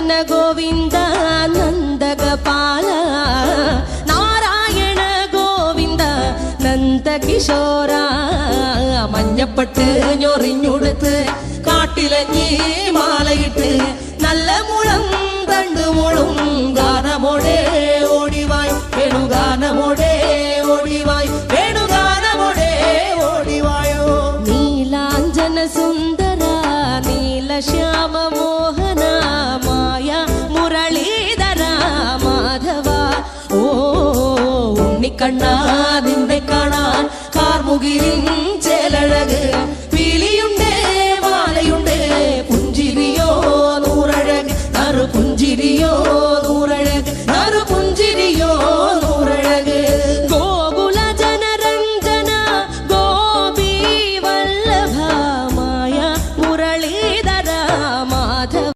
നീലാഞ്ജന ഗോവിന്ദ നന്ദഗപാല നാരായണ ഗോവിന്ദ നന്ദകിശോര മഞ്ഞപ്പെട്ട് ഞൊറിഞ്ഞുടുത്ത് കാട്ടിലഞ്ഞി മാലയിട്ട് നല്ല മുളം തണ്ടുമുളും ഗാനമോടെ ഓടിവായ് വേണുഗാനമോടെ ഓടിവായ് വേണുഗാനമോടെ ഓടിവായോ നീലാഞ്ജന സുന്ദര നീലശ്യാമ മോഹന മായ മുരളീധര മാധവ ഓ ഉണ്ണിക്കണ്ണ നിന്നെ കാണാൻ കാർമുകിലിൻ